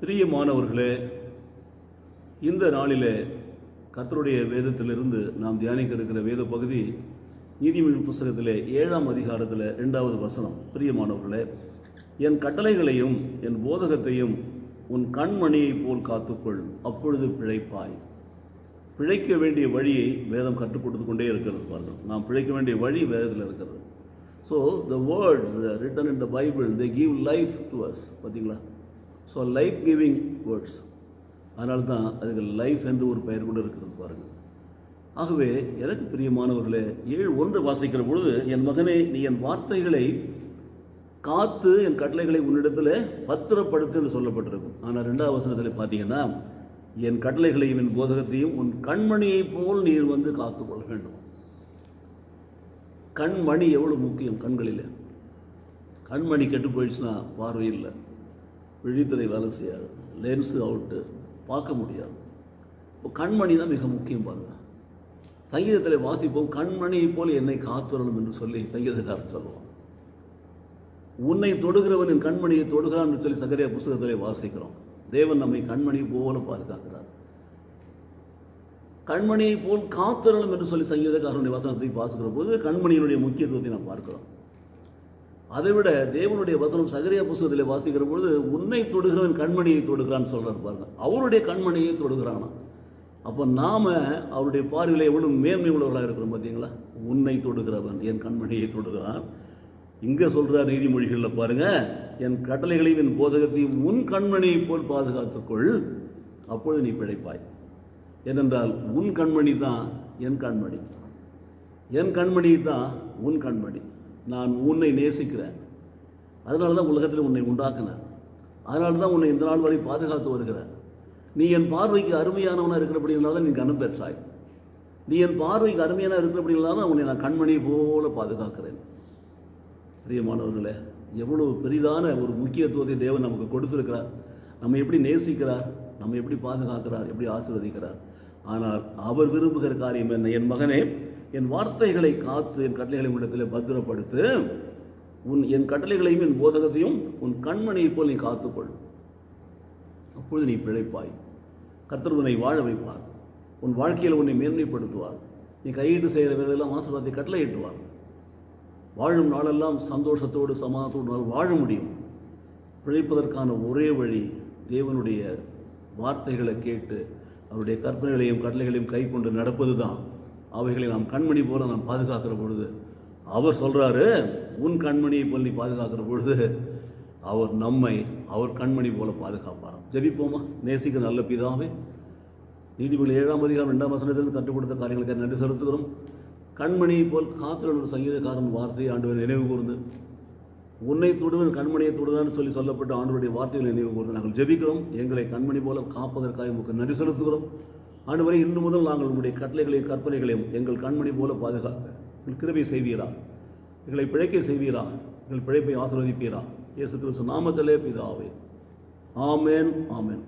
பிரியமானவர்களே, இந்த நாளிலே கர்த்தருடைய வேதத்திலிருந்து நாம் தியானிக்க இருக்கிற வேத பகுதி நீதிமொழிகள் புஸ்தகத்திலே 7ஆம் அதிகாரத்தில் 2வது வசனம். பிரியமானவர்களே, என் கட்டளைகளையும் என் போதகத்தையும் உன் கண்மணியைப் போல் காத்துக்கொள், அப்பொழுது பிழைப்பாய். பிழைக்க வேண்டிய வழியை வேதம் கற்றுக் கொடுத்து கொண்டே இருக்கிறது. பாருங்கள், நாம் பிழைக்க வேண்டிய வழி வேதத்தில் இருக்கிறது. So the words written in the Bible, they give life to us. பார்த்தீங்களா? So life giving words. அதனால தான் அதுக்கு லைஃப் என்று ஒரு பெயர் கூட இருக்கிறது. பாருங்கள். ஆகவே எனக்கு பிரியமானவர்களே, 7:1 வாசிக்கிற பொழுது, என் மகனே, நீ என் வார்த்தைகளை காத்து என் கட்டளைகளை உன்னிடத்தில் பத்திரப்படுத்து என்று சொல்லப்பட்டிருக்கும். ஆனால் 2வது வசனத்தில் பார்த்தீங்கன்னா, என் கட்டளைகளையும் என் போதகத்தையும் உன் கண்மணியைப் போல் நீர் காத்துக்கொள்ள வேண்டும். கண்மணி எவ்வளோ முக்கியம் கண்களில். கண்மணி கெட்டு போயிடுச்சுன்னா பார்வை இல்லை, விழித்திரை வேலை செய்யாது, லென்ஸு அவுட்டு, பார்க்க முடியாது. இப்போ கண்மணி தான் மிக முக்கியம். பாருங்கள், சங்கீதத்தில் வாசிப்போம், கண்மணியை போல் என்னை காத்துறணும் என்று சொல்லி சங்கீதக்காரர் சொல்லுவான். உன்னை தொடுகிறவன் என் கண்மணியை தொடுகிறான் என்று சொல்லி சகரியா புஸ்தகத்திலே வாசிக்கிறோம். தேவன் நம்மை கண்மணி போல பாதுகாக்கிறார். கண்மணியை போல் காத்துறணும் என்று சொல்லி சங்கீதக்காரனுடைய வசனத்தை வாசிக்கிற போது கண்மணியினுடைய முக்கியத்துவத்தை நாம் பார்க்கிறோம். அதைவிட தேவனுடைய வசனம் சகரியா புஸ்தகத்தில் வாசிக்கிற பொழுது, உன்னை தொடுகிறவன் கண்மணியை தொடுகிறான்னு சொல்றாரு. பாருங்க, அவருடைய கண்மணியை தொடுகிறானா. அப்போ நாம அவருடைய பார்வையில் எவ்வளவு மேன்மை உள்ளவர்களாக இருக்கிறோம். பார்த்தீங்களா? உன்னை தொடுகிறவன் என் கண்மணியை தொடுகிறான். இங்கே சொல்றார் நீதிமொழிகளில் பாருங்க, என் கட்டளைகளையும் என் போதகத்தையும் உன் கண்மணியை போல் பாதுகாத்துக்கொள், அப்பொழுது நீ பிழைப்பாய். ஏனென்றால் உன் கண்மணி தான் என் கண்மணி, என் கண்மணி தான் உன் கண்மணி. நான் உன்னை நேசிக்கிறேன், அதனால தான் உலகத்தில் உன்னை உண்டாக்கினேன், அதனால தான் உன்னை இந்த நாள் வரை பாதுகாத்து வருகிறேன். நீ என் பார்வைக்கு அருமையானவனாக இருக்கிறபடினால தான் நீ கனம் பெற்றாய். நீ என் பார்வைக்கு அருமையான இருக்கிறபடினால தான் உன்னை நான் கண்மணியை போல பாதுகாக்கிறேன். பிரியமானவர்களே, எவ்வளவு பெரிதான ஒரு முக்கியத்துவத்தை தேவன் நமக்கு கொடுத்திருக்கிறார். நம்ம எப்படி நேசிக்கிறார், நம்ம எப்படி பாதுகாக்கிறார், எப்படி ஆசீர்வதிக்கிறார். ஆனால் அவர் விரும்புகிற காரியம் என்ன? என் மகனே, என் வார்த்தைகளை காத்து என் கட்டளைகளை உன்னிடத்தில் பத்திரப்படுத்து, என் கட்டளைகளையும் என் போதகத்தையும் உன் கண்மணியை போல் நீ காத்துக்கொள், அப்பொழுது நீ பிழைப்பாய். கர்த்தர் உன்னை வாழ வைப்பார், உன் வாழ்க்கையில் உன்னை மேன்மைப்படுத்துவார். நீ கையீட்டு செய்கிற வேலையெல்லாம் ஆசீர்வாதத்தை கட்டளையிட்டுவார். வாழும் நாளெல்லாம் சந்தோஷத்தோடு சமாதானத்தோடு வாழ முடியும். பிழைப்பதற்கான ஒரே வழி தேவனுடைய வார்த்தைகளை கேட்டு அவருடைய கற்பனைகளையும் கட்டளைகளையும் கை கொண்டு நடப்பது தான். அவைகளை நாம் கண்மணி போல நாம் பாதுகாக்கிற பொழுது, அவர் சொல்றாரு, உன் கண்மணியை போல் நீ பாதுகாக்கிற பொழுது அவர் நம்மை அவர் கண்மணி போல பாதுகாப்பார். ஜெபிப்போமா? நேசிக்க நல்ல பிதாவே, நீதிமொழிகள் 7ஆம் அதிகாரம் 2ஆம் வசனத்திலிருந்து கற்றுக் கொடுத்த காரியங்களுக்கு நன்றி செலுத்துகிறோம். கண்மணியை போல் காத்துடன் ஒரு சங்கீதக்காரன் வார்த்தையை ஆண்டவர் நினைவு கூர்ந்து, உன்னை தொடுவன் கண்மணியை தொடுதான்னு சொல்லி சொல்லப்பட்ட ஆண்டவருடைய வார்த்தைகளை நினைவு கூர்ந்து நாங்கள் ஜெபிக்கிறோம். எங்களை கண்மணி போல காப்பதற்காக உங்களுக்கு நன்றி செலுத்துகிறோம். ஆண்டவரே, இன்று முதல் நாங்கள் உங்களுடைய கட்டளைகளையும் கற்பனைகளையும் எங்கள் கண்மணி போல பாதுகாக்க எங்கள் கிருபை செய்வீரா, எங்களை பிழைக்க செய்வீரா, எங்கள் பிழைப்பை ஆசீர்வதிப்பீரா. இயேசு கிறிஸ்து நாமத்திலே பிதாவே, ஆமென், ஆமென்.